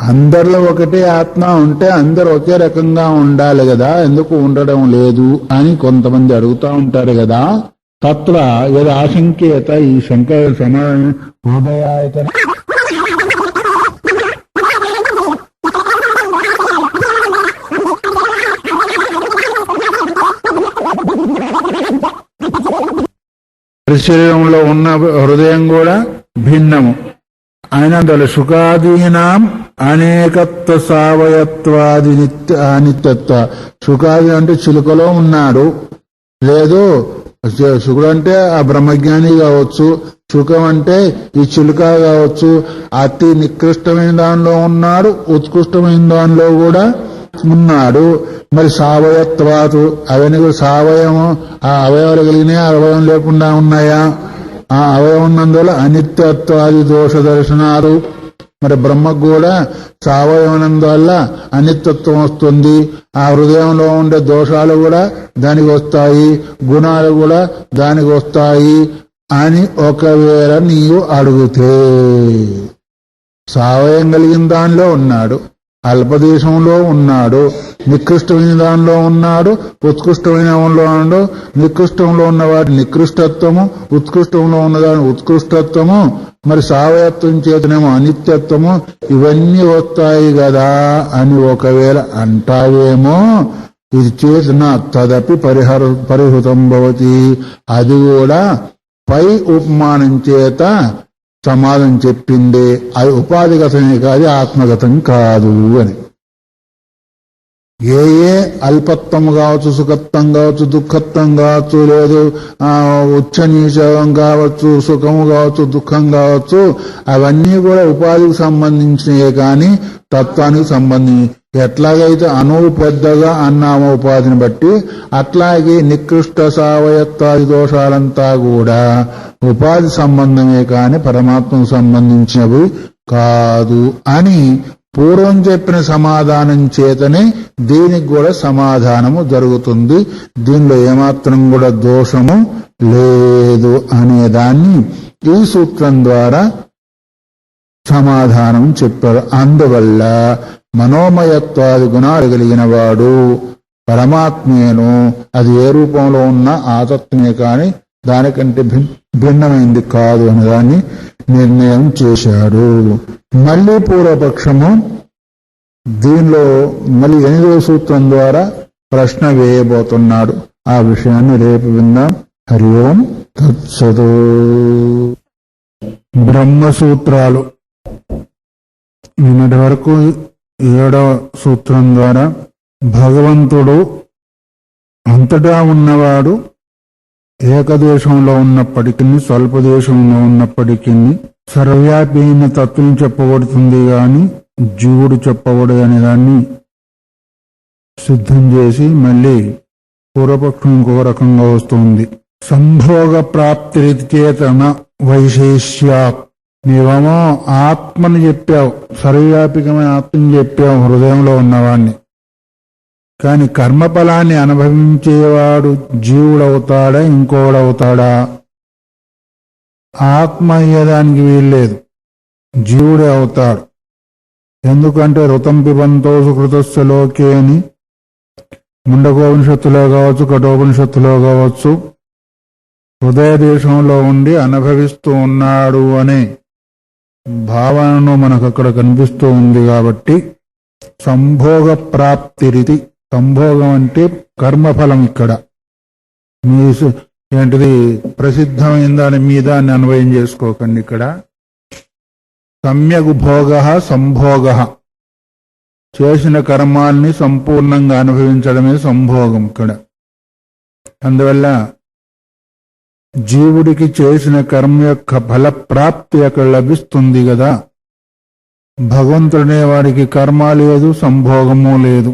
అందరిలో ఒకటే ఆత్మ ఉంటే అందరు ఒకే రకంగా ఉండాలి కదా, ఎందుకు ఉండడం లేదు అని కొంతమంది అడుగుతా ఉంటారు కదా. తత్ర యద్ ఆశంకేత, ఈ శంక సమాధానం హృదయాయతన శరీరంలో ఉన్న హృదయం కూడా భిన్నము. అయినందువల్ల సుఖాదీనాం అనేకత్వ సావయత్వాది అనిత్యత్వ. సుఖాది అంటే చిలుకలో ఉన్నాడు, లేదు సుఖుడు అంటే ఆ బ్రహ్మజ్ఞాని కావచ్చు, సుఖం అంటే ఈ చిలుక కావచ్చు. అతి నికృష్టమైన దానిలో ఉన్నాడు, ఉత్కృష్టమైన దానిలో కూడా ఉన్నాడు. మరి సావయత్వాతు, అవన్నీ కూడా సావయము, ఆ అవయవాలు కలిగినాయా, అవయవం లేకుండా ఉన్నాయా? ఆ అవయవం ఉన్నందువల్ల అనిత్యత్వాది దోష దర్శనాలు. మరి బ్రహ్మకు కూడా సావయవనందువల్ల అనిత్యత్వం వస్తుంది. ఆ హృదయంలో ఉండే దోషాలు కూడా దానికి వస్తాయి, గుణాలు కూడా దానికి వస్తాయి అని ఒకవేళ నీవు అడిగితే, సావయం కలిగిన దానిలో ఉన్నాడు, అల్పదేశంలో ఉన్నాడు, నికృష్టమైన దానిలో ఉన్నాడు, ఉత్కృష్టమైన ఉన్నాడు. నికృష్టంలో ఉన్నవాడి నికృష్టత్వము, ఉత్కృష్టంలో ఉన్నదాని ఉత్కృష్టత్వము, మరి సావయత్వం చేతనేమో అనిత్యత్వము, ఇవన్నీ వస్తాయి కదా అని ఒకవేళ అంటావేమో. ఇది చేసిన తదపి పరిహృతం భవతి. అది కూడా పై ఉపమానం చేత సమాధానం చెప్పిందే, అది ఉపాధిగతమే కాదు, ఆత్మగతం కాదు అని. ఏ అల్పత్వం కావచ్చు, సుఖత్వం కావచ్చు, దుఃఖత్వం కావచ్చు, లేదు ఉచ్చనీచం కావచ్చు, సుఖము కావచ్చు, దుఃఖం కావచ్చు, అవన్నీ కూడా ఉపాధికి సంబంధించినవే కానీ తత్వానికి సంబంధించి. ఎట్లాగైతే అణువు పెద్దగా అన్నామో ఉపాధిని బట్టి, అట్లాగే నికృష్ట సావయత్వాది దోషాలంతా కూడా ఉపాధి సంబంధమే కాని పరమాత్మకు సంబంధించినవి కాదు అని పూర్వం చెప్పిన సమాధానం చేతనే దీనికి కూడా సమాధానము జరుగుతుంది. దీనిలో ఏమాత్రం కూడా దోషము లేదు అనేదాన్ని ఈ సూత్రం ద్వారా సమాధానం చెప్పారు. అందువల్ల మనోమయత్వాది గుణాలు కలిగిన వాడు పరమాత్మేను, అది ఏ రూపంలో ఉన్నా ఆతత్వమే కాని దానికంటే భిన్నమైంది కాదు అని దాన్ని నిర్ణయం చేశాడు. మళ్ళీ పూర్వపక్షము దీనిలో మళ్ళీ 8వ సూత్రం ద్వారా ప్రశ్న వేయబోతున్నాడు. ఆ విషయాన్ని రేపు విందాం. హరి ఓం తత్సతు. బ్రహ్మసూత్రాలు నిన్నటి వరకు 7వ సూత్రం ద్వారా భగవంతుడు అంతటా ఉన్నవాడు, ఏకదేశంలో ఉన్నప్పటికీ స్వల్పదేశంలో ఉన్నప్పటికీ సర్వవ్యాపి అయిన తత్వం చెప్పబడుతుంది గాని జీవుడు చెప్పబడు అనే దాన్ని సిద్ధం చేసి మళ్ళీ పూర్వపక్షం ఇంకొక రకంగా వస్తుంది. సంభోగ ప్రాప్తి చేతన వైశేష్యా. నీవేమో ఆత్మని చెప్పావు, సర్వవ్యాపికమైన ఆత్మని చెప్పావు హృదయంలో ఉన్నవాణ్ణి. కాని కర్మఫలాన్ని అనుభవించేవాడు జీవుడవుతాడా ఇంకోడవుతాడా? ఆత్మ అయ్యేదానికి వీల్లేదు, జీవుడే అవుతాడు. ఎందుకంటే ఋతం పిబంతో సుకృతస్య లోకే అని ముండకోపనిషత్తులో కావచ్చు, కఠోపనిషత్తులో కావచ్చు, హృదయ దేశంలో ఉండి అనుభవిస్తూ ఉన్నాడు అనే భావనను మనకు అక్కడ కనిపిస్తూ ఉంది. కాబట్టి సంభోగ ప్రాప్తిరితి. సంభోగం అంటే కర్మఫలం. ఇక్కడ మీ ఏంటిది ప్రసిద్ధమైన దాని మీద అన్వయం చేసుకోకండి. ఇక్కడ సమ్యగ్ భోగ సంభోగ, చేసిన కర్మాల్ని సంపూర్ణంగా అనుభవించడమే సంభోగం ఇక్కడ. అందువల్ల జీవుడికి చేసిన కర్మ యొక్క ఫలప్రాప్తి అక్కడ లభిస్తుంది కదా. భగవంతుడనే వాడికి కర్మ లేదు, సంభోగము లేదు.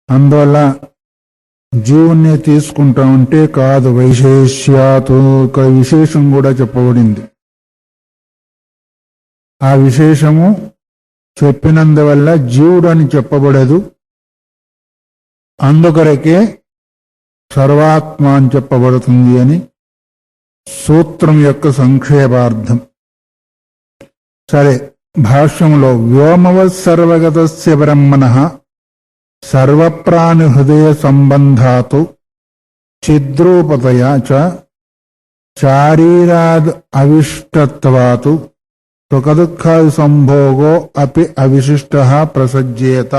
అందువల్ల జీవుణ్ణి తీసుకుంటా ఉంటే కాదు, వైశేష్యాతు. ఇక్కడ విశేషం కూడా చెప్పబడింది. ఆ విశేషము చెప్పినందువల్ల జీవుడు అని చెప్పబడదు. అందుకొరకే సర్వాత్మ అని చెప్పబడుతుంది అని సూత్రం యొక్క సంక్షేపార్థం. సరే, భాష్యంలో వ్యోమవత్ సర్వగతస్య బ్రహ్మణః సర్వప్రాణి హృదయ సంబంధాతు చిద్రూపతయా చ చారీరాద్ అవిష్టత్వాతు సుఖదుఃఖాది సంభోగో అపి అవిశిష్టః ప్రసజ్యేత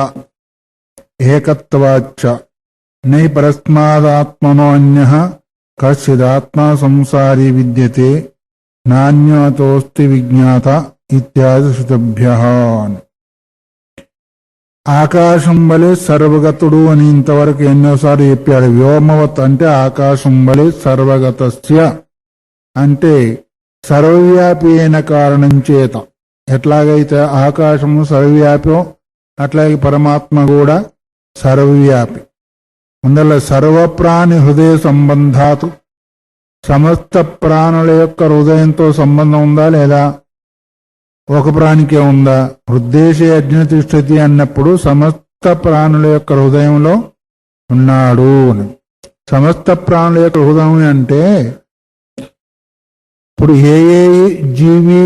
ఏకత్వాచ్చ నై పరస్మాదాత్మనో అన్యః కశ్చిదాత్మా సంసారీ విద్యతే నాన్యోతోస్తి విజ్ఞాత ఇత్యాది శృతిభ్యః. ఆకాశం వలె సర్వగతుడు అని ఇంతవరకు ఎన్నోసార్లు చెప్పాడు. వ్యోమవత్ అంటే ఆకాశం వలె సర్వగతస్య అంటే సర్వవ్యాపి అయిన కారణం చేత. ఎట్లాగైతే ఆకాశము సర్వవ్యాపో అట్లాగే పరమాత్మ కూడా సర్వవ్యాపి. అందువల్ల సర్వప్రాణి హృదయ సంబంధాతు సమస్త ప్రాణుల యొక్క హృదయంతో సంబంధం ఉందా లేదా? ఒక ప్రాణికే ఉందా? హృద్దేశే అజ్ఞతిష్ఠతి అన్నప్పుడు సమస్త ప్రాణుల యొక్క హృదయంలో ఉన్నాడు. సమస్త ప్రాణుల యొక్క హృదయం అంటే ఇప్పుడు ఏ ఏ జీవి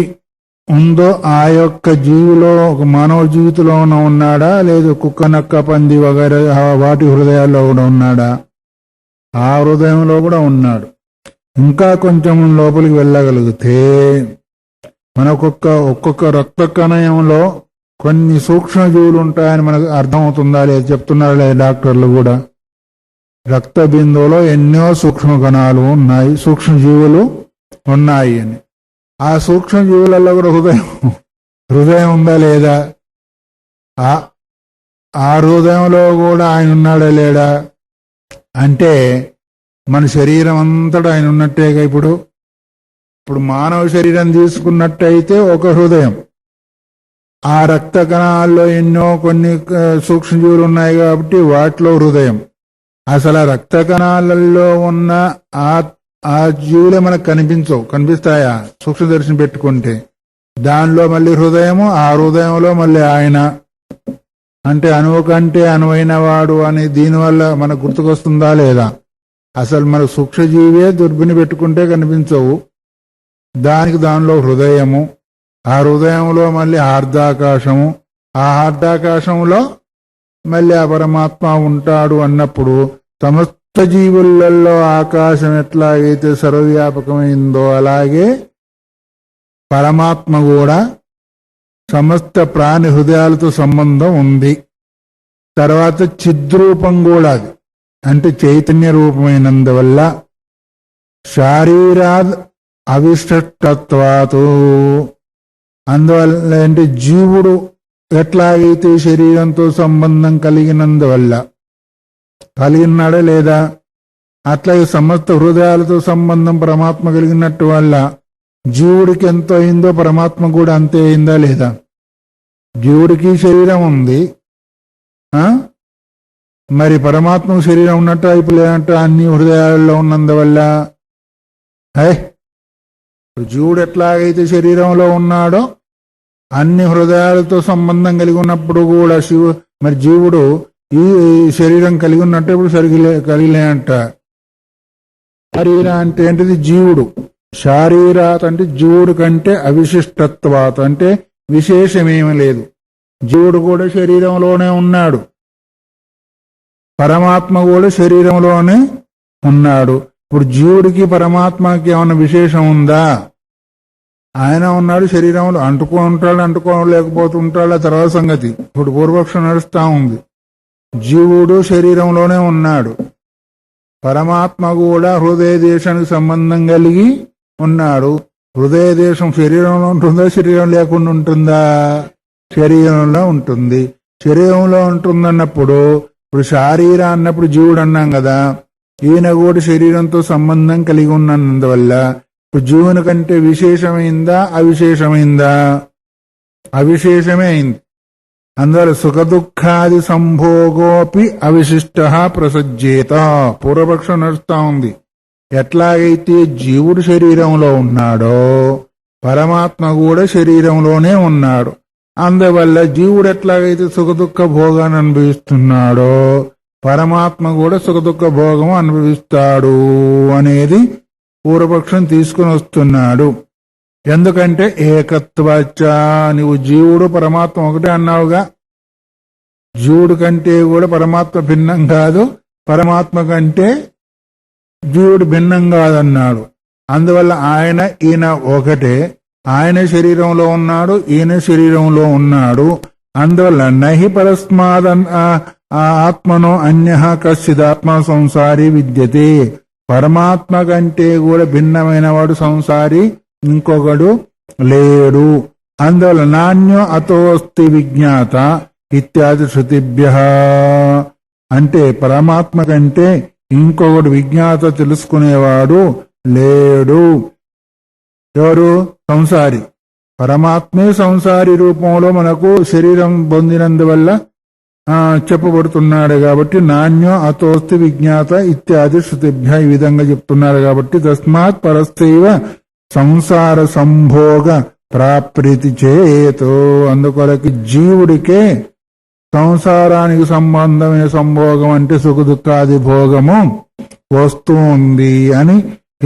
ఉందో ఆ యొక్క జీవిలో ఒక మానవ జీవితంలో ఉన్నాడా, లేదు కుక్క నక్క పంది వగైరా వాటి హృదయాల్లో కూడా ఉన్నాడా? ఆ హృదయంలో కూడా ఉన్నాడు. ఇంకా కొంచెం లోపలికి వెళ్ళగలిగితే ఒక్కొక్క రక్త కణయంలో కొన్ని సూక్ష్మజీవులు ఉంటాయని మనకు అర్థమవుతుందా లేదు? చెప్తున్నారు లేదు డాక్టర్లు కూడా. రక్త బిందువులో ఎన్నో సూక్ష్మ కణాలు ఉన్నాయి, సూక్ష్మజీవులు ఉన్నాయి అని. ఆ సూక్ష్మజీవులలో కూడా హృదయం ఉందా లేదా? ఆ హృదయంలో కూడా ఆయన ఉన్నాడా లేడా? అంటే మన శరీరం అంతటా ఆయన ఉన్నట్టేగా. ఇప్పుడు మానవ శరీరం తీసుకున్నట్టయితే ఒక హృదయం, ఆ రక్త కణాల్లో ఎన్నో కొన్ని సూక్ష్మజీవులు ఉన్నాయి కాబట్టి వాటిలో హృదయం. అసలు ఆ రక్త కణాలలో ఉన్న ఆ జీవులే మనకు కనిపించవు. కనిపిస్తాయా సూక్ష్మదర్శనం పెట్టుకుంటే? దానిలో మళ్ళీ హృదయము, ఆ హృదయంలో మళ్ళీ ఆయన. అంటే అణువు కంటే అనువైన వాడు అని దీనివల్ల మనకు గుర్తుకొస్తుందా లేదా? అసలు మన సూక్ష్మజీవే దుర్బిని పెట్టుకుంటే కనిపించవు. దానిలో హృదయము, ఆ హృదయంలో మళ్ళీ హార్దాకాశము, ఆ హార్దాకాశంలో మళ్ళీ ఆ పరమాత్మ ఉంటాడు అన్నప్పుడు సమస్త జీవులలో ఆకాశం ఎట్లాగైతే సర్వవ్యాపకమైందో అలాగే పరమాత్మ కూడా సమస్త ప్రాణి హృదయాలతో సంబంధం ఉంది. తర్వాత చిద్రూపం కూడా అది, అంటే చైతన్య రూపమైనందువల్ల శారీరాద్ అవిష్టత్వాతు. అందువల్ల అంటే జీవుడు ఎట్లాగైతే శరీరంతో సంబంధం కలిగినందువల్ల కలిగినాడా లేదా? అట్లాగే సమస్త హృదయాలతో సంబంధం పరమాత్మ కలిగినట్టు వల్ల జీవుడికి ఎంతో అయిందో పరమాత్మ కూడా అంతే అయిందా లేదా? జీవుడికి శరీరం ఉంది, మరి పరమాత్మ శరీరం ఉన్నట్టు అయిపోలేదంట అన్ని హృదయాలలో ఉన్నందువల్ల. జీవుడు ఎట్లాగైతే శరీరంలో ఉన్నాడో అన్ని హృదయాలతో సంబంధం కలిగి ఉన్నప్పుడు కూడా మరి జీవుడు ఈ శరీరం కలిగి ఉన్నట్టు ఇప్పుడు కలిగిలేంట. శరీర అంటే ఏంటిది? జీవుడు. శారీరాత్ అంటే జీవుడు కంటే అవిశిష్టత్వాత అంటే విశేషమేమి లేదు. జీవుడు కూడా శరీరంలోనే ఉన్నాడు, పరమాత్మ కూడా శరీరంలోనే ఉన్నాడు. ఇప్పుడు జీవుడికి పరమాత్మకి ఏమన్నా విశేషం ఉందా? ఆయన ఉన్నాడు శరీరంలో, అంటుకోలేకపోతుంటాడు, ఆ తర్వాత సంగతి. ఇప్పుడు పూర్వపక్షం నడుస్తా ఉంది. జీవుడు శరీరంలోనే ఉన్నాడు, పరమాత్మ కూడా హృదయ దేశానికి సంబంధం కలిగి ఉన్నాడు. హృదయ దేశం శరీరంలో ఉంటుందా, శరీరం లేకుండా ఉంటుందా? శరీరంలో ఉంటుంది. శరీరంలో ఉంటుందన్నప్పుడు ఇప్పుడు శారీర అన్నప్పుడు జీవుడు అన్నాం కదా, ఈయన కూడా శరీరంతో సంబంధం కలిగి ఉన్నందువల్ల ఇప్పుడు జీవుని కంటే విశేషమైందా అవిశేషమైందా? అవిశేషమే అయింది. అందువల్ల సుఖదుఃఖాది సంభోగోపి అవిశిష్ట ప్రసజ్యేత. పూర్వపక్షం నడుస్తా ఉంది. ఎట్లాగైతే జీవుడు శరీరంలో ఉన్నాడో పరమాత్మ కూడా శరీరంలోనే ఉన్నాడు. అందువల్ల జీవుడు ఎట్లాగైతే సుఖదుఃఖ భోగాన్ని అనుభవిస్తున్నాడో పరమాత్మ కూడా సుఖదుఃఖ భోగం అనుభవిస్తాడు అనేది పూర్వపక్షం తీసుకుని వస్తున్నాడు. ఎందుకంటే ఏకత్వాచ, నువ్వు జీవుడు పరమాత్మ ఒకటే అన్నావుగా. జీవుడు కంటే కూడా పరమాత్మ భిన్నం కాదు, పరమాత్మ కంటే జీవుడు భిన్నం కాదన్నాడు. అందువల్ల ఆయన ఈయన ఒకటే. ఆయన శరీరంలో ఉన్నాడు, ఈయన శరీరంలో ఉన్నాడు. అందువల్ల నహి పరస్మాద్ ఆత్మనో అన్యః కశ్చిదాత్మ సంసారి విద్యతే. పరమాత్మ కంటే కూడా భిన్నమైన వాడు సంసారి ఇంకొకడు లేడు. అందువల్ల నాణ్యో అతోస్తి విజ్ఞాత ఇత్యాది శృతిభ్య. అంటే పరమాత్మ కంటే ఇంకొకడు విజ్ఞాత తెలుసుకునేవాడు లేడు. ఎవరు? సంసారి. పరమాత్మే సంసారి రూపంలో మనకు శరీరం పొందినందువల్ల చెప్పబడుతున్నాడు కాబట్టి నాణ్యో అతోస్తి విజ్ఞాత ఇత్యాది శృతిభ్య ఈ విధంగా చెప్తున్నారు కాబట్టి తస్మాత్ పరస్యైవ సంసార సంభోగ ప్రాప్రీతి చేతో. అందుకొరకు జీవుడికే సంసారానికి సంబంధమైన సంభోగం అంటే సుఖ దుఃఖాది భోగము వస్తుంది అని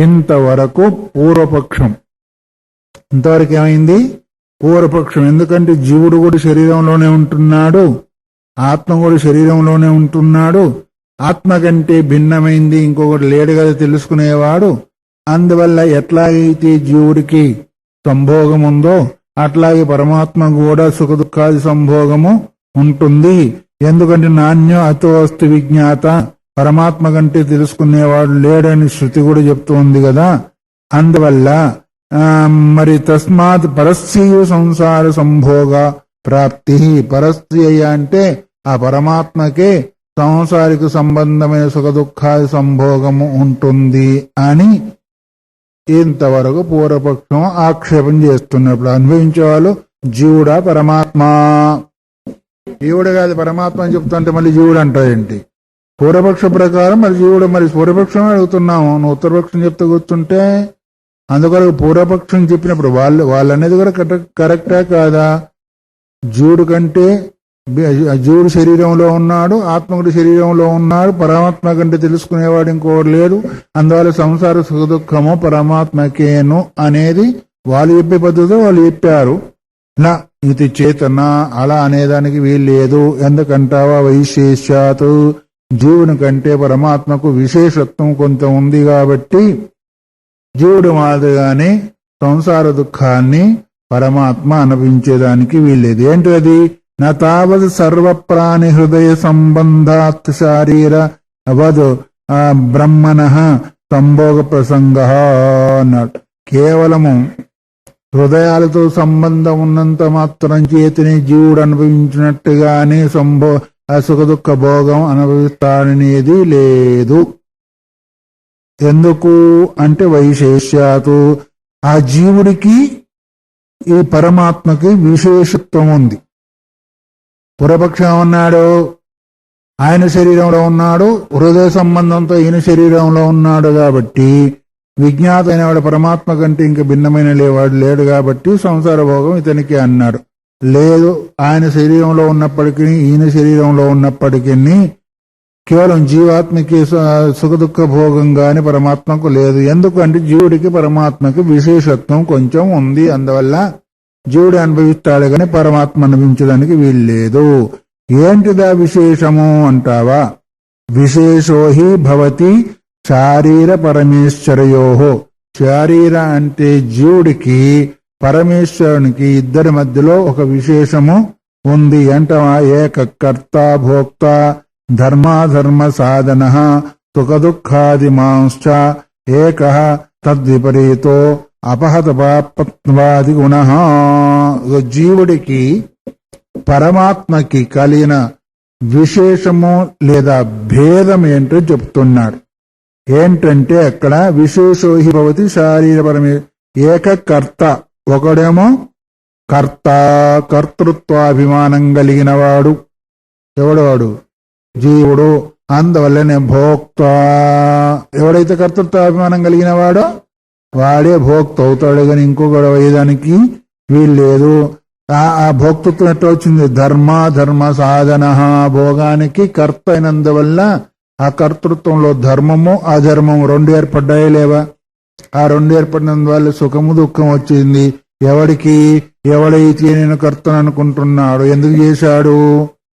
ఇంతవరకు పూర్వపక్షం. ఇంతవరకు ఏమైంది? పూర్వపక్షం. ఎందుకంటే జీవుడు కూడా శరీరంలోనే ఉంటున్నాడు, ఆత్మ కూడా శరీరంలోనే ఉంటున్నాడు. ఆత్మ కంటే భిన్నమైంది ఇంకొకటి లేడు కదా తెలుసుకునేవాడు. అందువల్ల ఎట్లాగైతే జీవుడికి సంభోగం ఉందో అట్లాగే పరమాత్మ కూడా సుఖ దుఃఖాది సంభోగము ఉంటుంది. ఎందుకంటే నాణ్యో అతో అస్తు విజ్ఞాత, పరమాత్మ కంటే తెలుసుకునేవాడు లేడని శృతి కూడా చెప్తోంది కదా. అందువల్ల మరి తస్మాత్ పరస్య సంసార సంభోగ ప్రాప్తి. పరస్య అంటే ఆ పరమాత్మకే సంసారికి సంబంధమైన సుఖ దుఃఖాది సంభోగము ఉంటుంది అని ఇంతవరకు పూర్వపక్షం ఆక్షేపం చేస్తున్నప్పుడు అనుభవించేవాళ్ళు జీవుడా పరమాత్మ? జీవుడు కాదు పరమాత్మ అని చెప్తుంటే మళ్ళీ జీవుడు అంటారేంటి? పూర్వపక్ష ప్రకారం మరి జీవుడు, మరి పూర్వపక్షం అడుగుతున్నాము, నువ్వు ఉత్తరపక్షం చెప్తే కూర్చుంటే. అందుకొరకు పూర్వపక్షం చెప్పినప్పుడు వాళ్ళు అనేది కూడా కరెక్టా కాదా? జీవుడు కంటే జీవుడు శరీరంలో ఉన్నాడు, ఆత్మకుడి శరీరంలో ఉన్నాడు, పరమాత్మ కంటే తెలుసుకునేవాడు ఇంకోటి లేడు. అందువల్ల సంసార సుఖ దుఃఖము పరమాత్మకేను అనేది వాళ్ళు చెప్పే పద్ధతిలో వాళ్ళు చెప్పారు. నా ఇది చేతన అలా అనేదానికి వీలు లేదు. ఎందుకంటావా? వైశేషాత్, జీవుని కంటే పరమాత్మకు విశేషత్వం కొంత ఉంది కాబట్టి జీవుడు మాదిరిగానే సంసార దుఃఖాన్ని పరమాత్మ అనుభవించేదానికి వీల్లేదు. ఏంటది? నా తావత్ సర్వప్రాణి హృదయ సంబంధాత్ శారీర అవద్ బ్రహ్మణ సంభోగ ప్రసంగ అన్నాడు. కేవలము హృదయాలతో సంబంధం ఉన్నంత మాత్రం చేతిని జీవుడు అనుభవించినట్టుగానే సుఖ దుఃఖ భోగం అనుభవిస్తాడనేది లేదు. ఎందుకు అంటే వైశేష్యాతు, ఆ జీవుడికి ఈ పరమాత్మకి విశేషత్వం ఉంది. పూర్వపక్షం ఉన్నాడు, ఆయన శరీరంలో ఉన్నాడు, హృదయ సంబంధంతో ఈయన శరీరంలో ఉన్నాడు కాబట్టి విజ్ఞాత అయినవాడు పరమాత్మ కంటే ఇంకా భిన్నమైన లేవాడు లేడు కాబట్టి సంసార భోగం ఇతనికి అన్నాడు. లేదు, ఆయన శరీరంలో ఉన్నప్పటికీ ఈయన శరీరంలో ఉన్నప్పటికీ కేవలం జీవాత్మకి సుఖ దుఃఖ భోగం గాని పరమాత్మకు లేదు. ఎందుకంటే జీవుడికి పరమాత్మకి విశేషత్వం కొంచెం ఉంది. అందువల్ల జీవుడు అనుభవిస్తాడు గాని పరమాత్మ అనుభవించడానికి వీల్లేదు. ఏంటిదా విశేషము అంటావా? విశేషోహి భవతి శారీర పరమేశ్వరయోహో. శారీర అంటే జీవుడికి పరమేశ్వరునికి ఇద్దరి మధ్యలో ఒక విశేషము ఉంది అంటవా? ఏక కర్త భోక్త ధర్మాధర్మ సాధన సుఖ దుఃఖాదిమాంశ్చ ఏక తద్విపరీతో అపహత పాపత్వాది గుణ. జీవుడికి పరమాత్మకి కలిగిన విశేషము లేదా భేదం ఏంటో చెప్తున్నాడు. ఏంటంటే అక్కడ విశేషోహి భవతి శారీరపరమే ఏక కర్త, ఒకడేమో కర్త, కర్తృత్వాభిమానం కలిగిన వాడు. ఎవడవాడు? జీవుడు. అందువల్లనే భోక్త, ఎవడైతే కర్తృత్వాభిమానం కలిగిన వాడో వాడే భోక్త అవుతాడు కానీ ఇంకొకడు అయ్యేదానికి వీల్లేదు. ఆ భోక్తృత్వం ఎట్లా వచ్చింది? ధర్మ సాధన, భోగానికి కర్త అయినందువల్ల ఆ కర్తృత్వంలో ధర్మము అధర్మము రెండు ఏర్పడ్డాయి లేవా? ఆ రెండు ఏర్పడినందువల్ల సుఖము దుఃఖం వచ్చింది. ఎవడైతే నేను కర్తను అనుకుంటున్నాడు, ఎందుకు చేశాడు?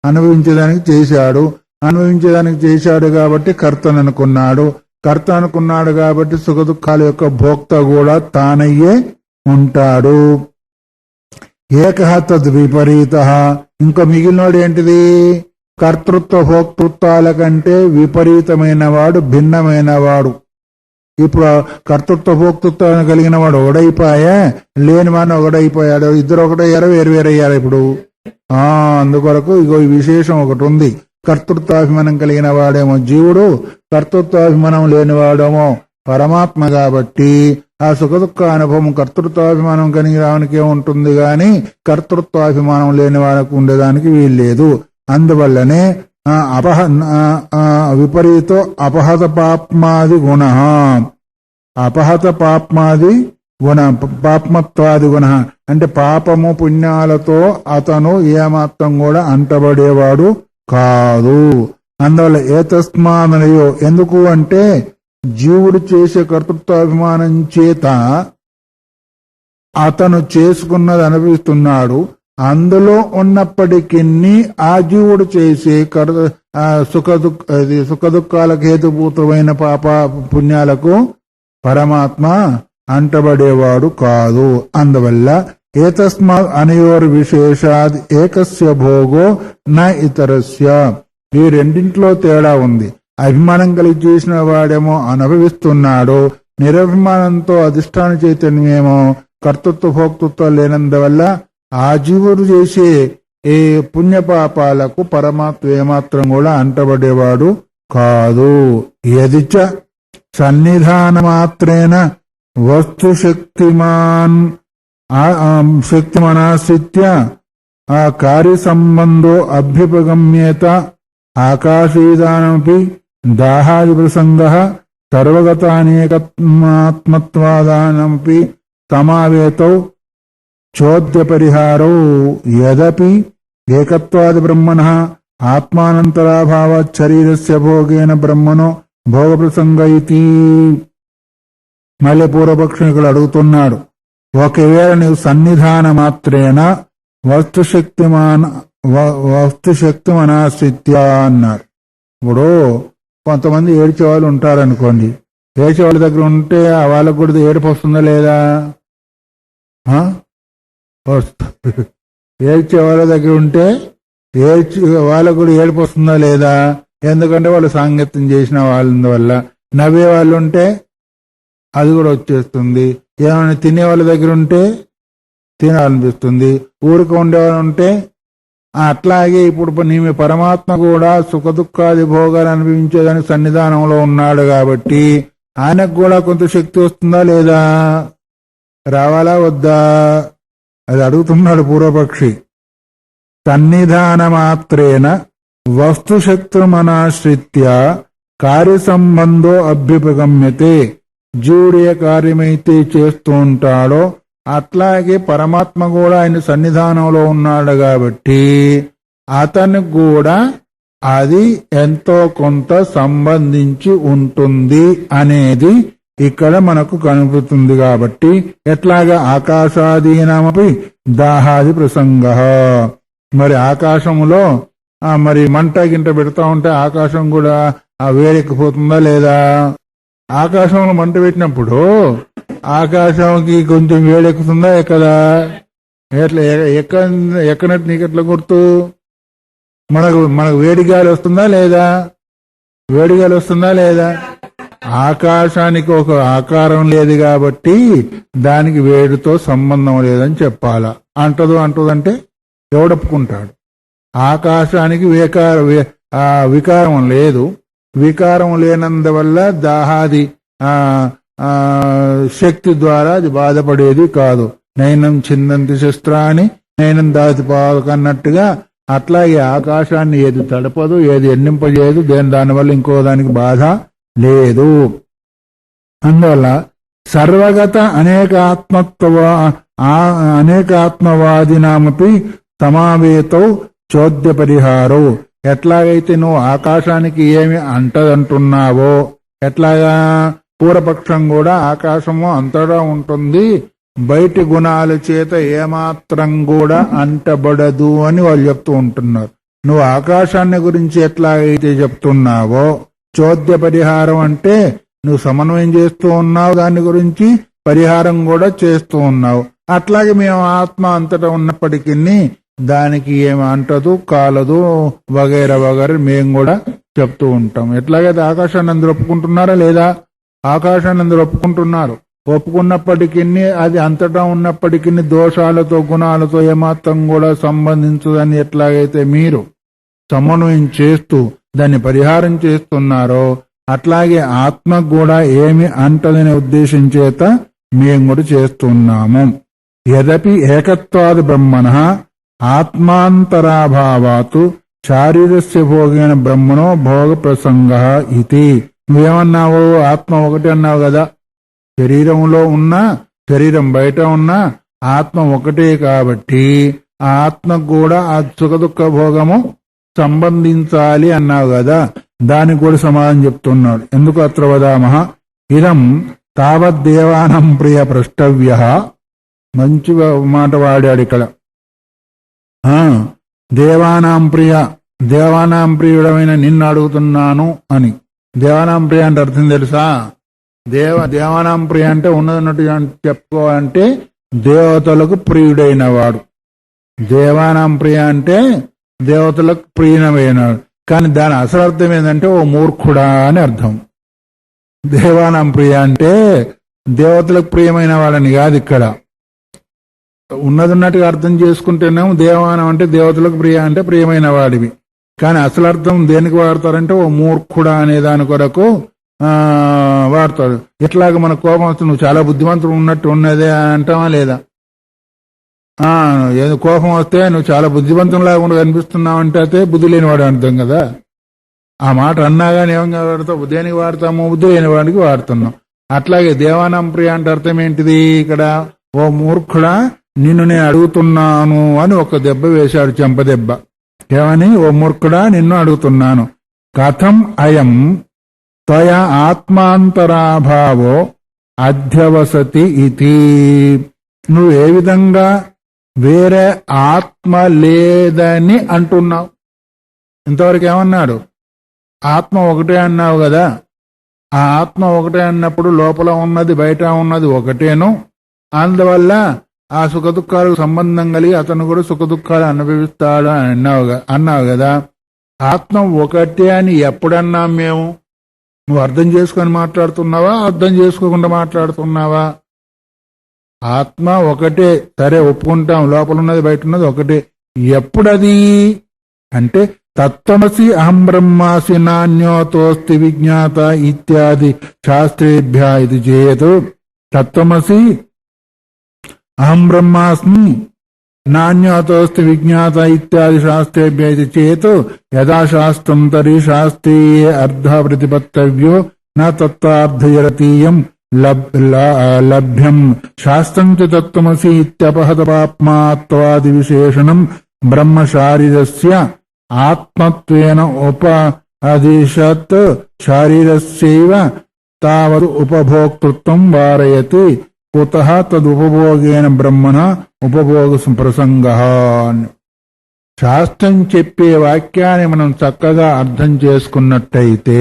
అనుభవించేదానికి చేశాడు. అనుభవించేదానికి చేశాడు కాబట్టి కర్తను అనుకున్నాడు. కర్త అనుకున్నాడు కాబట్టి సుఖ దుఃఖాల యొక్క భోక్త కూడా తానయ్యే ఉంటాడు. ఏకః తద్ విపరీత. ఇంకా మిగిలినోడు ఏంటిది? కర్తృత్వ భోక్తృత్వాల కంటే విపరీతమైన వాడు, భిన్నమైన వాడు. ఇప్పుడు కర్తృత్వ భోక్తృత్వాన్ని కలిగిన వాడు ఒకడైపోయా, లేని వాడిని ఒకడైపోయాడు. ఇద్దరు ఒకటయ్యారు, వేరువేరయ్యారు. ఇప్పుడు అందుకొరకు ఇగో ఈ విశేషం ఒకటి ఉంది. కర్తృత్వాభిమానం కలిగిన వాడేమో జీవుడు, కర్తృత్వాభిమానం లేనివాడేమో పరమాత్మ. కాబట్టి ఆ సుఖదుఖ అనుభవం కర్తృత్వాభిమానం కలిగిన వానికే ఉంటుంది గాని కర్తృత్వాభిమానం లేని వాడికి ఉండేదానికి వీల్లేదు. అందువల్లనే విపరీతో అపహత పాప్మాది గుణ, అపహత పాప్మాది గుణ, పాప్మత్వాది గుణ అంటే పాపము పుణ్యాలతో అతను ఏమాత్రం కూడా అంటబడేవాడు కాదు. అందువల్ల ఏతస్మాదనయో, ఎందుకు అంటే జీవుడు చేసే కర్తృత్వాభిమానం చేత అతను చేసుకున్నది అనుభవిస్తున్నాడు. అందులో ఉన్నప్పటికీ ఆ జీవుడు చేసే సుఖ దుఃఖాలకు హేతుభూతమైన పాప పుణ్యాలకు పరమాత్మ అంటబడేవాడు కాదు. అందువల్ల ఏతస్మా అనయోర్ విశేషాద్ ఏకస్య భోగో న ఇతరస్య. ఈ రెండింటిలో తేడా ఉంది. అభిమానం కలిగి చేసిన వాడేమో అనుభవిస్తున్నాడు, నిరభిమానంతో అధిష్టాన చైతన్యమేమో కర్తృత్వ భోక్తృత్వం లేనందువల్ల ఆ జీవుడు చేసే ఏ పుణ్యపాపాలకు పరమాత్మ ఏమాత్రం కూడా అంటబడేవాడు కాదు. యదిచ సన్నిధానమాత్రేన వస్తు శక్తిమనాశ్రిత్య ఆ కార్య సంబంధో అభ్యుపగమ్యేత ఆకాశీదానమపి దాహాది ప్రసంగ సర్వగతానేకత్వాదానమపి సమావేతౌ చోద్య పరిహారో యదపి ఏకత్వాది బ్రహ్మణః ఆత్మానంతరాభావాత్ శరీరస్య భోగేన బ్రహ్మణో భోగ ప్రసంగ ఇతి. మళ్ళీ ఇక్కడ అడుగుతున్నాడు, ఒకవేళ నీవు సన్నిధాన మాత్రేన వస్తుశక్తిమనాశ్రిత్య అన్నారు. ఇప్పుడు కొంతమంది ఏడ్చేవాళ్ళు ఉంటారనుకోండి, ఏడ్చేవాళ్ళ దగ్గర ఉంటే ఆ వాళ్ళకు కూడా ఏడుపు వస్తుందా లేదా? ఏడ్చే వాళ్ళ దగ్గర ఉంటే వాళ్ళకు కూడా ఏడుపు వస్తుందా లేదా? ఎందుకంటే వాళ్ళు సాంగత్యం చేసిన వాళ్ళ వల్ల. నవ్వే వాళ్ళు ఉంటే అది కూడా వచ్చేస్తుంది. ఏమైనా తినే వాళ్ళ దగ్గర ఉంటే తినాలనిపిస్తుంది. ఊరిక ఉండేవాళ్ళు ఉంటే అట్లాగే ఇప్పుడు నీ పరమాత్మ కూడా సుఖ దుఃఖాది భోగాలు అనుభవించేదానికి సన్నిధానంలో ఉన్నాడు కాబట్టి ఆయనకు కూడా కొంత శక్తి వస్తుందా లేదా? రావాలా వద్దా? అది అడుగుతున్నాడు పూర్వపక్షి. సన్నిధానమాత్రేన వస్తుశక్తిమనాశ్రిత్య కార్యసంబంధో అభ్యుపగమ్యతే. జీవుడు ఏ కార్యమైతే చేస్తూ ఉంటాడో అట్లాగే పరమాత్మ కూడా ఆయన సన్నిధానంలో ఉన్నాడు కాబట్టి అతనికి కూడా అది ఎంతో కొంత సంబంధించి ఉంటుంది అనేది ఇక్కడ మనకు కనిపిస్తుంది. కాబట్టి ఎట్లాగా ఆకాశాదీనమపి దాహాది ప్రసంగ. మరి ఆకాశములో మరి మంట గింట పెడతా ఉంటే ఆకాశం కూడా వేడెక్కిపోతుందా లేదా? ఆకాశంలో మంట పెట్టినప్పుడు ఆకాశంకి కొంచెం వేడెక్కుతుందా ఎక్కదా? ఎక్కనట్టు నీకు ఎట్లా గుర్తు? మనకు వేడి గాలి వస్తుందా లేదా? వేడి గాలి వస్తుందా లేదా? ఆకాశానికి ఒక ఆకారం లేదు కాబట్టి దానికి వేడితో సంబంధం లేదని చెప్పాలా? అంటదంటే ఎవడప్పుకుంటాడు? ఆకాశానికి వికారం లేదు. వికారం లేనందువల్ల దాహాది శక్తి ద్వారా అది బాధపడేది కాదు. నయనం చిందంతి శస్త్రాన్ని నయనం దాతి పాదకన్నట్టుగా అట్లాగే ఆకాశాన్ని ఏది తడపదు, ఏది ఎన్నింపజేయదు. దానివల్ల ఇంకో దానికి బాధ లేదు. అందువల్ల సర్వగత అనేకాత్మవాదినామపి సమావేతౌ చోద్య పరిహారో. ఎట్లాగైతే నువ్వు ఆకాశానికి ఏమి అంటదంటున్నావో, ఎట్లాగా పూర్వపక్షం కూడా ఆకాశము అంతటా ఉంటుంది, బయటి గుణాల చేత ఏమాత్రం కూడా అంటబడదు అని వాళ్ళు చెప్తూ ఉంటున్నారు. నువ్వు ఆకాశాన్ని గురించి ఎట్లా అయితే చెప్తున్నావో, చోద్య పరిహారం అంటే నువ్వు సమన్వయం చేస్తూ ఉన్నావు, దాని గురించి పరిహారం కూడా చేస్తూ ఉన్నావు. అట్లాగే మేము ఆత్మ అంతటా ఉన్నప్పటికీ దానికి ఏమి అంటదు కాలదు వగైరా వగైరా మేము కూడా చెప్తూ ఉంటాం. ఎట్లాగైతే ఆకాశాన్ని అందరూ ఒప్పుకుంటున్నారా లేదా? ఆకాశాన్ని అందరూ ఒప్పుకుంటున్నారు. ఒప్పుకున్నప్పటికీ అది అంతటా ఉన్నప్పటికీ దోషాలతో గుణాలతో ఏమాత్రం కూడా సంబంధించదని ఎట్లాగైతే మీరు సమన్వయం చేస్తూ దాన్ని పరిహారం చేస్తున్నారో, అట్లాగే ఆత్మకు కూడా ఏమి అంటదనే ఉద్దేశం చేత మేము కూడా చేస్తున్నాము. యదపి ఏకత్వాది బ్రహ్మణ ఆత్మాంతరాభావాతు శారీరస్య భోగేన బ్రహ్మణో భోగ ప్రసంగ ఇది. నువ్వేమన్నావు? ఆత్మ ఒకటి అన్నావు కదా. శరీరంలో ఉన్నా శరీరం బయట ఉన్నా ఆత్మ ఒకటే కాబట్టి ఆ ఆత్మకు కూడా ఆ సుఖదుఖ భోగము సంబంధించాలి అన్నావు కదా. దానికి కూడా సమాధానం చెప్తున్నాడు. ఎందుకు అత్ర వదామః ఇదం తావద్దేవానం ప్రియ ప్రష్టవ్య. మంచి మాట వాడాడు ఇక్కడ. దేవానాం ప్రియ, దేవానాం ప్రియుడమైన నిన్ను అడుగుతున్నాను అని. దేవానాం ప్రియ అంటే అర్థం తెలుసా? దేవానాం ప్రియ అంటే ఉన్నదన్నట్టు చెప్పుకోవాలంటే దేవతలకు ప్రియుడైన వాడు. దేవానాం ప్రియ అంటే దేవతలకు ప్రియమైనవాడు. కానీ దాని అసలు అర్థం ఏంటంటే ఓ మూర్ఖుడా అని అర్థం. దేవానాం ప్రియ అంటే దేవతలకు ప్రియమైన వాడని కాదు. ఇక్కడ ఉన్నదన్నట్టుగా అర్థం చేసుకుంటేనేమో దేవానం అంటే దేవతలకు ప్రియ అంటే ప్రియమైన వాడివి. కానీ అసలు అర్థం దేనికి వాడతారంటే ఓ మూర్ఖుడా అనే దాని కొరకు వాడతాడు. ఇట్లాగ మన కోపం వస్తే నువ్వు చాలా బుద్ధిమంతుడు ఉన్నట్టు ఉన్నదే అంటావా లేదా? ఏదో కోపం వస్తే నువ్వు చాలా బుద్ధిమంతులాగా కనిపిస్తున్నావు అంటే అయితే బుద్ధి లేనివాడు అర్థం కదా. ఆ మాట అన్నాగానే ఏమంగా వాడతావు? దేనికి వాడతాము? బుద్ధి లేని వాడికి వాడుతున్నాం. అట్లాగే దేవానాం ప్రియ అంటే అర్థం ఏంటిది? ఇక్కడ ఓ మూర్ఖుడా నిన్ను నేను అడుగుతున్నాను అని ఒక దెబ్బ వేశాడు, చెంపదెబ్బ. ఏమని? ఓ మూర్ఖుడా నిన్ను అడుగుతున్నాను. కథం అయం త్వయ ఆత్మాంతరాభావో అధ్యవసతి ఇతి. నువ్వు ఏ విధంగా వేరే ఆత్మ లేదని అంటున్నావు? ఇంతవరకు ఏమన్నాడు? ఆత్మ ఒకటే అన్నావు కదా. ఆ ఆత్మ ఒకటే అన్నప్పుడు లోపల ఉన్నది బయట ఉన్నది ఒకటేను. అందువల్ల ఆ సుఖదుఖాలకు సంబంధం కలిగి అతను కూడా సుఖదుఖాలు అనుభవిస్తాడు అని అన్నావు కదా. ఆత్మ ఒకటే అని ఎప్పుడన్నాం మేము? నువ్వు అర్థం చేసుకొని మాట్లాడుతున్నావా, అర్థం చేసుకోకుండా మాట్లాడుతున్నావా? ఆత్మ ఒకటే, సరే ఒప్పుకుంటాం, లోపల ఉన్నది బయట ఉన్నది ఒకటే. ఎప్పుడది అంటే తత్వమసి అహం బ్రహ్మాసి నాణ్యోతోస్తి విజ్ఞాత ఇత్యాది శాస్త్రేభ్య ఇది చేతు. తత్వమసి అహం బ్రహ్మాస్మి నాణ్యోతోస్తి విజ్ఞాత ఇత్యాది శాస్త్రేభ్య ఇది చేతు యథాశాస్త్రం తరి శాస్త్రీయే అర్ధ ప్రతిపత్తవ్యో న తత్వార్థయరతీయం లభ్యం. శాస్త్రం చ తత్వమసి ఇత్యపహత పాప్మాత్వాది విశేషణం బ్రహ్మ శారీరస్య ఆత్మత్వేన ఉపదిశత్ శారీరస్యైవ తావత్ ఉపభోక్తృత్వం వారయతి. కుతః తదుపభోగేన బ్రహ్మణ ఉపభోగ ప్రసంగః. శాస్త్రం చెప్పే వాక్యాన్ని మనం చక్కగా అర్థం చేసుకున్నట్టయితే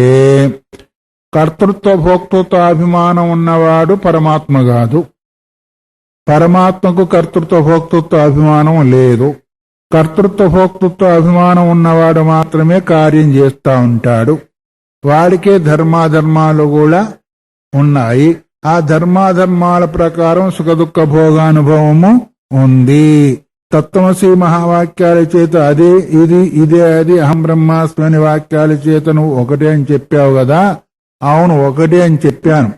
కర్తృత్వ భోక్తృత్వ అభిమానం ఉన్నవాడు పరమాత్మ కాదు. పరమాత్మకు కర్తృత్వ భోక్తృత్వ అభిమానం లేదు. కర్తృత్వ భోక్తృత్వ అభిమానం ఉన్నవాడు మాత్రమే కార్యం చేస్తూ ఉంటాడు. వాడికే ధర్మాధర్మాలు కూడా ఉన్నాయి. ఆ ధర్మాధర్మాల ప్రకారం సుఖదుఖ భోగానుభవము ఉంది. తత్వమసి మహావాక్యాల చేత అదే ఇది ఇదే అది అహం బ్రహ్మాస్మి అనే వాక్యాల చేత నువ్వు ఒకటే అని చెప్పావు కదా. అవును, ఒకటే అని చెప్పాను.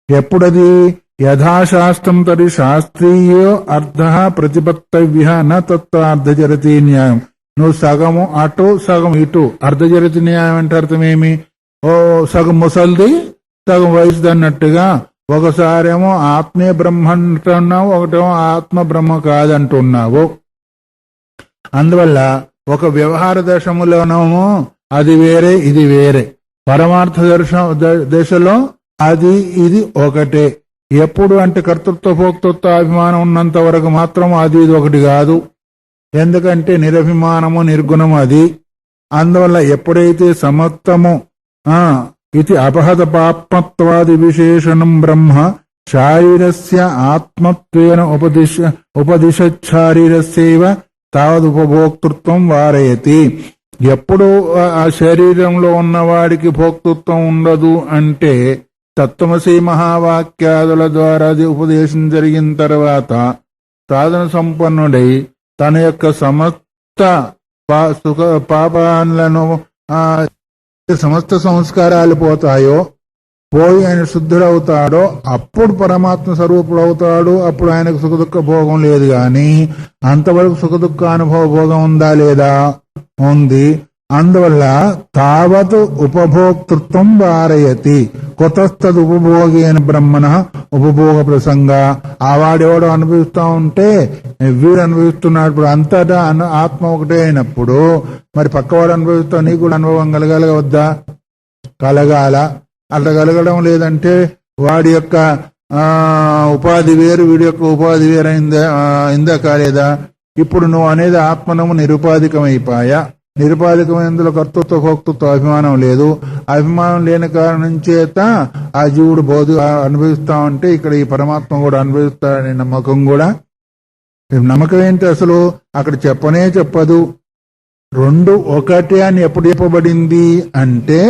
ఎప్పుడది? యథాశాస్త్రం తరి శాస్త్రీయో అర్ధ ప్రతిపత్తవ్య న తత్వార్థజరతి న్యాయం. నువ్వు సగము అటు సగం ఇటు. అర్ధజరతి న్యాయం అంటే అర్థమేమి? ఓ సగం ముసల్ది సగం వయసుది అన్నట్టుగా ఒకసారేమో ఆత్మే బ్రహ్మ అంటున్నావు, ఒకటేమో ఆత్మ బ్రహ్మ కాదంటున్నావు. అందువల్ల ఒక వ్యవహార దశములోనేమో అది వేరే ఇది వేరే. పరమార్థ దశలో అది ఇది ఒకటే. ఎప్పుడు అంటే కర్తృత్వ భోక్తృత్వ అభిమానం ఉన్నంత వరకు మాత్రం అది ఇది ఒకటి కాదు. ఎందుకంటే నిరభిమానము నిర్గుణము అది. అందువల్ల ఎప్పుడైతే సమస్తము ఇది అపహత పాపత్వాది విశేషణం బ్రహ్మ శారీరస్య ఆత్మత్వేన ఉపదిశారీరస్యైవ తావదుపభోక్తృత్వం వారయతి. ఎప్పుడు ఆ శరీరంలో ఉన్నవాడికి భోక్తృత్వం ఉండదు అంటే తత్వమసి మహావాక్యాదుల ద్వారా ఉపదేశం జరిగిన తర్వాత సాధన సంపన్నుడై తన యొక్క సమస్త పాపాలను సమస్త సంస్కారాలు పోతాయో పోయి ఆయన శుద్ధుడవుతాడో అప్పుడు పరమాత్మ స్వరూపుడవుతాడు. అప్పుడు ఆయనకు సుఖదుఖ భోగం లేదు. గాని అంతవరకు సుఖదుఖ అనుభవ భోగం ఉందా లేదా? ఉంది. అందువల్ల తావత్ ఉపభోక్తృత్వం వారయతి కొతస్తద్ ఉపభోగేన బ్రహ్మణ ఉపభోగ ప్రసంగ. ఆ వాడెవడో అనుభవిస్తూ ఉంటే వీడు అనుభవిస్తున్నాడు. ఇప్పుడు అంతటా ఆత్మ ఒకటే అయినప్పుడు మరి పక్కవాడు అనుభవిస్తా నీకు కూడా అనుభవం కలగాలి వద్దా? కలగాల. అట్లా కలగడం లేదంటే వాడి యొక్క ఉపాధి వేరు, వీడి యొక్క ఉపాధి వేరైందా కాలేదా? ఇప్పుడు నువ్వు అనేది ఆత్మనము నిరుపాధికమైపాయా. నిరుపాధికమైనందులో కర్తృత్వ భోక్తృత్వ అభిమానం లేదు. అభిమానం లేని కారణం చేత ఆ జీవుడు అనుభవిస్తా ఉంటే ఇక్కడ ఈ పరమాత్మ కూడా అనుభవిస్తాడనే నమ్మకం కూడా. నమ్మకం ఏంటి అసలు? అక్కడ చెప్పదు. రెండు ఒకటే అని ఎప్పుడు చెప్పబడింది అంటే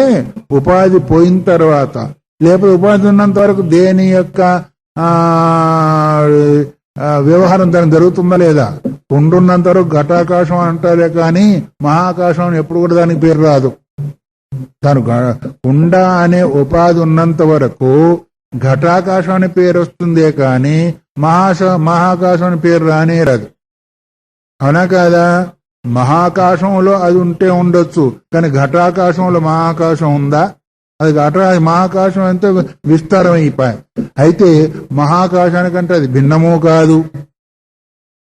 ఉపాధి పోయిన తర్వాత. లేకపోతే ఉపాధి ఉన్నంత వరకు దేని యొక్క వ్యవహారం దానికి జరుగుతుందా లేదా? ఉండున్నంత వరకు ఘటాకాశం అంటారే కానీ మహాకాశం ఎప్పుడు కూడా దానికి పేరు రాదు. తను కుండ అనే ఉపాధి ఉన్నంత వరకు ఘటాకాశం అనే పేరు వస్తుందే కానీ మహాకాశం అనే పేరు రానే రాదు. అవునా కాదా? మహాకాశంలో అది ఉంటే ఉండొచ్చు కానీ ఘటాకాశంలో మహాకాశం ఉందా? అది మహాకాశం అంతా విస్తారం అయిపోయాయి. అయితే మహాకాశానికంటే అది భిన్నమూ కాదు.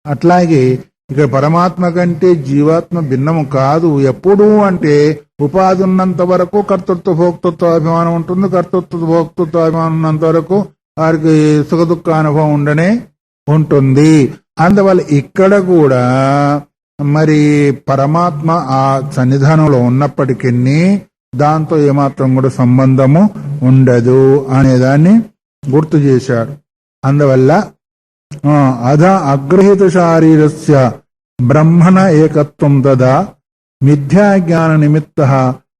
అట్లాగే ఇక్కడ పరమాత్మ కంటే జీవాత్మ భిన్నము కాదు. ఎప్పుడు అంటే ఉపాధి ఉన్నంత వరకు కర్తృత్వ భోక్తృత్వ అభిమానం ఉంటుంది. కర్తృత్వ భోక్తృత్వ అభిమానం ఉన్నంత వరకు వారికి సుఖదుఖ అనుభవం ఉండనే ఉంటుంది. అందువల్ల ఇక్కడ కూడా మరి పరమాత్మ ఆ సన్నిధానంలో ఉన్నప్పటికీ దాంతో ఏమాత్రం కూడా సంబంధము ఉండదు అనేదాన్ని గుర్తు చేశాడు. అందువల్ల అధ అగ్రహిత శారీరస్య బ్రహ్మణ ఏకత్వం తదా మిథ్యాజ్ఞాన నిమిత్త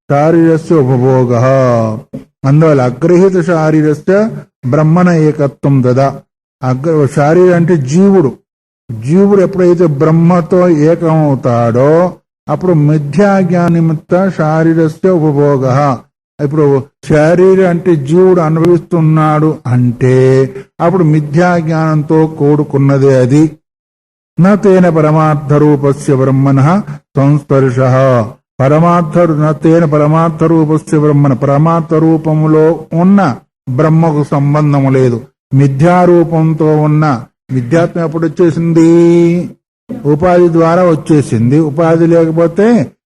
శారీరస్య ఉపభోగ. అందువల్ల అగ్రహిత శారీరస్య బ్రహ్మణ ఏకత్వం తదా. శారీరం అంటే జీవుడు ఎప్పుడైతే బ్రహ్మతో ఏకమవుతాడో అప్పుడు మిథ్యాజ్ఞాన నిమిత్త శారీరస్య ఉపభోగ. ఇప్పుడు శారీరం అంటే జీవుడు అనుభవిస్తున్నాడు అంటే అప్పుడు మిథ్యాజ్ఞానంతో కూడుకున్నదే అది. నతేన పరమార్థ రూపస్య బ్రహ్మణ సంస్పర్శ. నతేన పరమార్థ రూపస్య బ్రహ్మణ పరమార్థ రూపములో ఉన్న బ్రహ్మకు సంబంధము లేదు. మిథ్యారూపంతో ఉన్న మిథ్యాత్మ ఎప్పుడు వచ్చేసింది? ఉపాధి ద్వారా వచ్చేసింది. ఉపాధి లేకపోతే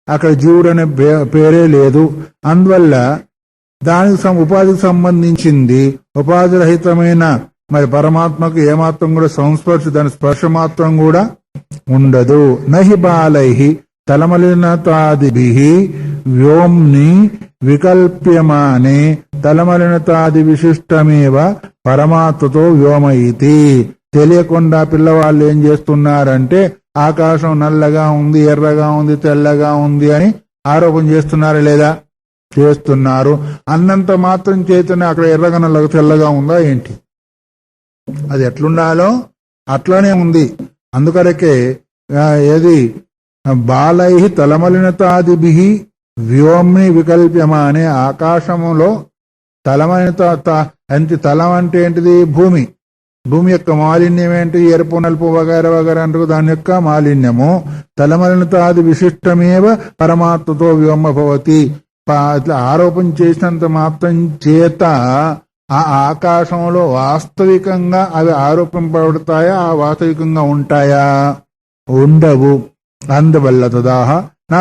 అక్కడ జీవుడు అనే పేరే లేదు. అందువల్ల దానికి ఉపాధికి సంబంధించింది ఉపాధి రహితమైన మరి పరమాత్మకు ఏమాత్రం కూడా సంస్పర్శ దాని స్పర్శ మాత్రం కూడా ఉండదు. నహి బాలై తలమలినతాదిభి వ్యోమ్ని వికల్ప్యమానే తలమలినతాది విశిష్టమేవ పరమాత్మతో వ్యోమయితి. తెలియకుండా పిల్లవాళ్ళు ఏం చేస్తున్నారంటే ఆకాశం నల్లగా ఉంది, ఎర్రగా ఉంది, తెల్లగా ఉంది అని ఆరోపణ చేస్తున్నారా లేదా? చేస్తున్నారు. అన్నంత మాత్రం చేతనే అక్కడ ఎర్రగా నల్లగా తెల్లగా ఉందా ఏంటి? అది ఎట్లుండాలో అట్లనే ఉంది. అందుకరకే ఏది బాలై తలమలినతాదిభి వ్యోమ్ని వికల్ప్యమా అనే ఆకాశములో తలమలినత అంటే తలం అంటే ఏంటిది? భూమి యొక్క మాలిన్యం ఏంటి? ఎరుపు నలుపు వగైరా వగైరా అంటూ దాని యొక్క మాలిన్యము. తలమలినతాది విశిష్టమేవ పరమాత్మతో వ్యోమభవతి. ఇట్లా ఆరోపణ చేసినంత మాత్రం చేత ఆ ఆకాశంలో వాస్తవికంగా అవి ఆరోపింపబడతాయా? ఆ వాస్తవికంగా ఉంటాయా? ఉండవు. అందువల్ల తదాహ నా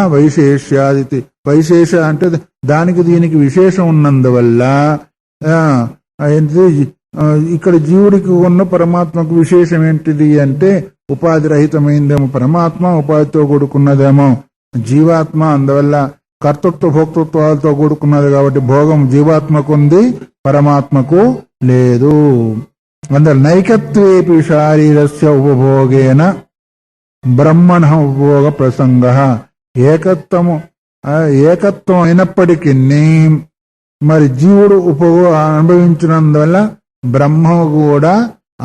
వైశేష్యాదితి వైశేష అంటే దానికి దీనికి విశేషం ఉన్నందువల్ల ఆ, ఏంటిది ఇక్కడ జీవుడికి ఉన్న పరమాత్మకు విశేషం ఏంటిది అంటే ఉపాధి రహితమైందేమో పరమాత్మ, ఉపాధితో కూడుకున్నదేమో జీవాత్మ. అందువల్ల కర్తృత్వ భోక్తృత్వాలతో కూడుకున్నది కాబట్టి భోగం జీవాత్మకు ఉంది, పరమాత్మకు లేదు. అందువల్ల నైకత్వేపి శారీరస్య ఉపభోగేన బ్రహ్మణ ఉపభోగ ప్రసంగ. ఏకత్వం అయినప్పటికీ మరి జీవుడు అనుభవించినందువల్ల బ్రహ్మ కూడా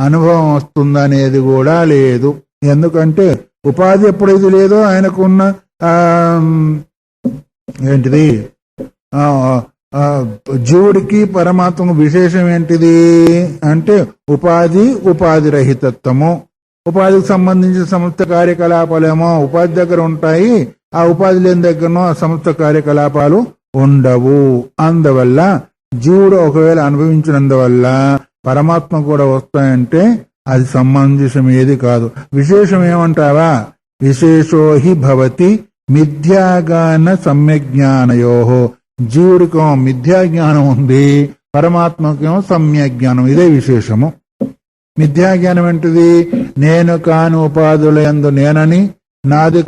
అనుభవం వస్తుందనేది కూడా లేదు. ఎందుకంటే ఉపాధి ఎప్పుడైతే లేదో ఆయనకున్న ఏంటిది జీవుడికి పరమాత్మకు విశేషం ఏంటిది అంటే ఉపాధి రహితత్వము. ఉపాధికి సంబంధించిన సమస్త కార్యకలాపాలేమో ఉపాధి దగ్గర ఉంటాయి, ఆ ఉపాధి లేని దగ్గరనో ఆ సమస్త కార్యకలాపాలు ఉండవు. అందువల్ల జీవుడు ఒకవేళ అనుభవించినందువల్ల పరమాత్మ కూడా వస్తాయంటే అది సమంజసం ఏది కాదు. విశేషం ఏమంటావా? విశేషో హి భవతి మిథ్యాగాన సమ్యజ్ఞానయో. జీవుడికో మిథ్యాజ్ఞానం ఉంది, పరమాత్మకేమో సమ్యజ్ఞానం. ఇదే విశేషము. మిథ్యాజ్ఞానం ఏంటిది? నేను కాని ఉపాధుల యందు నేనని, నాది